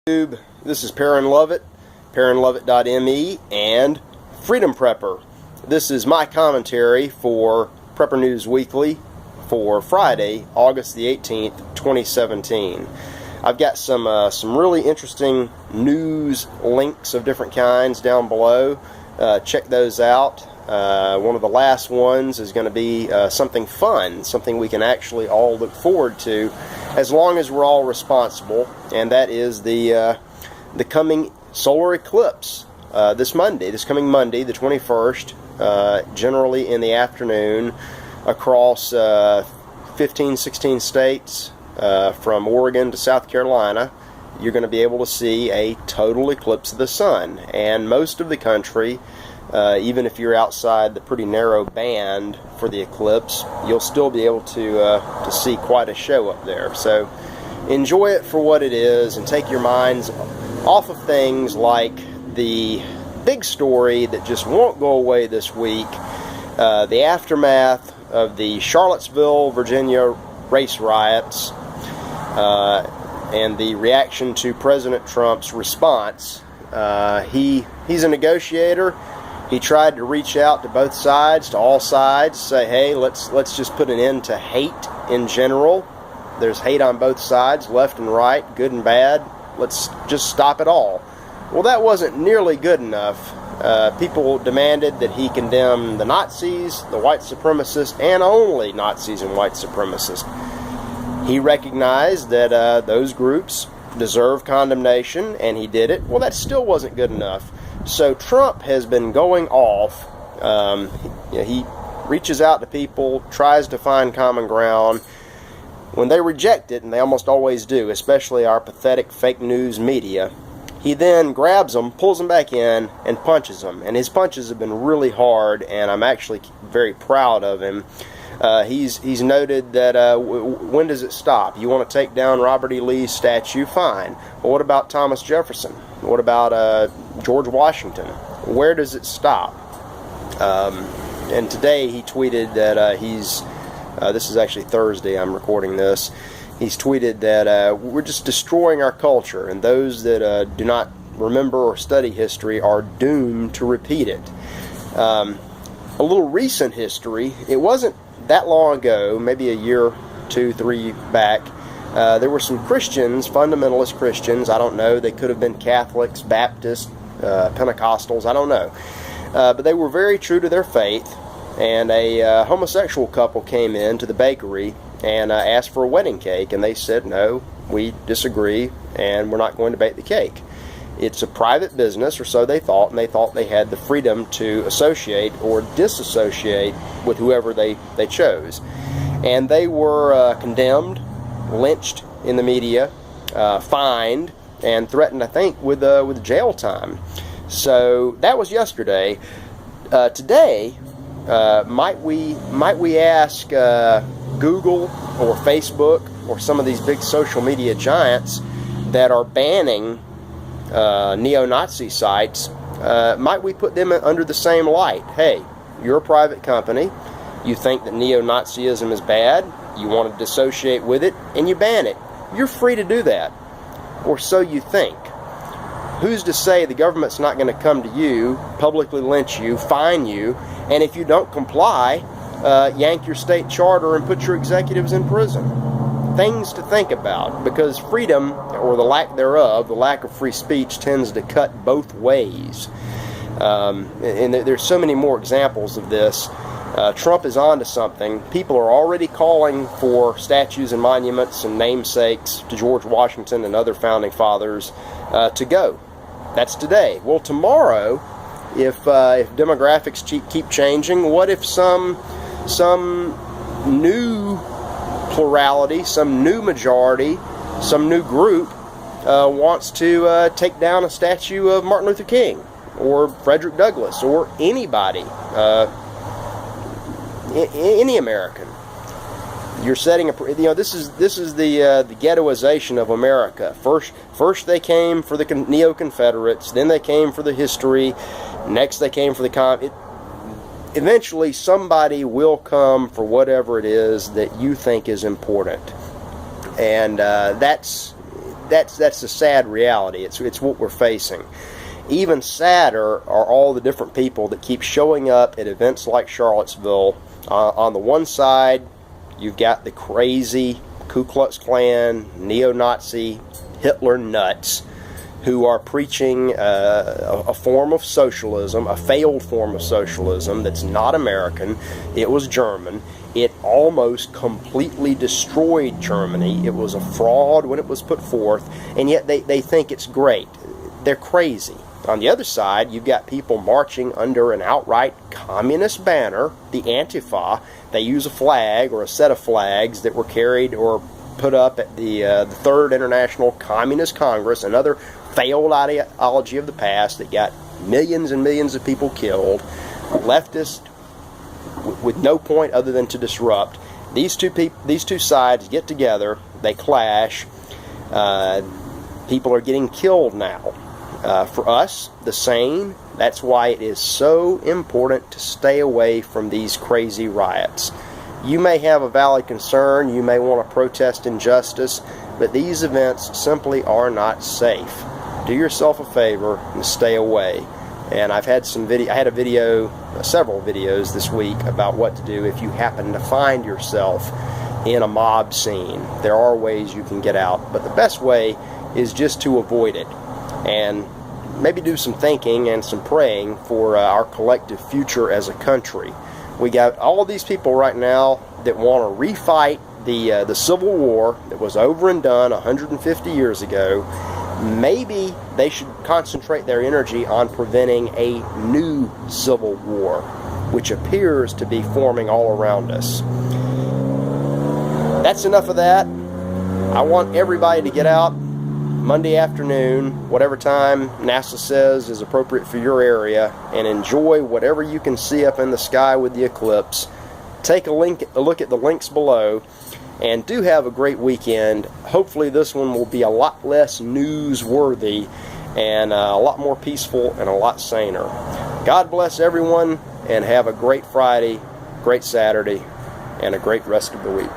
YouTube. This is Perrin Lovett, PerrinLovett.me, and Freedom Prepper. This is my commentary for Prepper News Weekly for Friday, August the 18th, 2017. I've got some really interesting news links of different kinds down below. Check those out. One of the last ones is going to be something fun, something we can actually all look forward to, as long as we're all responsible, and that is the coming solar eclipse this coming Monday, the 21st, generally in the afternoon, across 15, 16 states, from Oregon to South Carolina. You're going to be able to see a total eclipse of the sun, and most of the country, even if you're outside the pretty narrow band for the eclipse, you'll still be able to see quite a show up there. So enjoy it for what it is, and take your minds off of things like the big story that just won't go away this week, the aftermath of the Charlottesville, Virginia race riots, and the reaction to President Trump's response. He's a negotiator. He tried to reach out to both sides, to all sides, say, hey, let's just put an end to hate in general. There's hate on both sides, left and right, good and bad. Let's just stop it all. Well, that wasn't nearly good enough. People demanded that he condemn the Nazis, the white supremacists, and only Nazis and white supremacists. He recognized that those groups deserve condemnation, and he did it. Well, that still wasn't good enough. So Trump has been going off. He reaches out to people, tries to find common ground. When they reject it, and they almost always do, especially our pathetic fake news media, he then grabs them, pulls them back in, and punches them. And his punches have been really hard, and I'm actually very proud of him. He's noted that when does it stop? You want to take down Robert E. Lee's statue? Fine. Well, what about Thomas Jefferson? What about George Washington? Where does it stop? And today he tweeted that this is actually Thursday, I'm recording this. He's tweeted that we're just destroying our culture, and those that do not remember or study history are doomed to repeat it. A little recent history, it wasn't that long ago, maybe a year, 2, 3 back, there were some Christians, fundamentalist Christians, I don't know, they could have been Catholics, Baptists, Pentecostals, I don't know. But they were very true to their faith, and a homosexual couple came in to the bakery and asked for a wedding cake, and they said, no, we disagree, and we're not going to bake the cake. It's a private business, or so they thought, and they thought they had the freedom to associate or disassociate with whoever they chose. And they were condemned, lynched in the media, fined, and threatened, I think, with jail time. So that was yesterday. Today, might we ask Google or Facebook or some of these big social media giants that are banning neo-Nazi sites, might we put them under the same light? Hey, you're a private company, you think that neo-Nazism is bad, you want to dissociate with it, and you ban it. You're free to do that, or so you think. Who's to say the government's not going to come to you, publicly lynch you, fine you, and if you don't comply, yank your state charter and put your executives in prison? Things to think about, because freedom, or the lack thereof, the lack of free speech, tends to cut both ways. And there's so many more examples of this. Trump is on to something. People are already calling for statues and monuments and namesakes to George Washington and other founding fathers to go. That's today. Well, tomorrow, if demographics keep changing, what if some new plurality, some new majority, some new group wants to take down a statue of Martin Luther King or Frederick Douglass or anybody, any American? You're setting this is the ghettoization of America. First they came for the neo-Confederates, then they came for the history, next they came for the eventually somebody will come for whatever it is that you think is important. And that's that's the sad reality. It's what we're facing. Even sadder are all the different people that keep showing up at events like Charlottesville. On the one side, you've got the crazy Ku Klux Klan, neo-Nazi, Hitler nuts who are preaching a form of socialism, a failed form of socialism that's not American. It was German. It almost completely destroyed Germany. It was a fraud when it was put forth, and yet they think it's great. They're crazy. On the other side, you've got people marching under an outright communist banner, the Antifa. They use a flag or a set of flags that were carried or put up at the Third International Communist Congress, another failed ideology of the past that got millions and millions of people killed. Leftists with no point other than to disrupt. These two sides get together, they clash. People are getting killed now. For us, the sane, that's why it is so important to stay away from these crazy riots. You may have a valid concern, you may want to protest injustice, but these events simply are not safe. Do yourself a favor and stay away. And I've had several videos this week about what to do if you happen to find yourself in a mob scene. There are ways you can get out, but the best way is just to avoid it and maybe do some thinking and some praying for our collective future as a country. We got all of these people right now that want to refight the Civil War that was over and done 150 years ago. Maybe they should concentrate their energy on preventing a new civil war, which appears to be forming all around us. That's enough of that. I want everybody to get out Monday afternoon, whatever time NASA says is appropriate for your area, and enjoy whatever you can see up in the sky with the eclipse. Take a look at the links below, and do have a great weekend. Hopefully this one will be a lot less newsworthy and a lot more peaceful and a lot saner. God bless everyone, and have a great Friday, great Saturday, and a great rest of the week.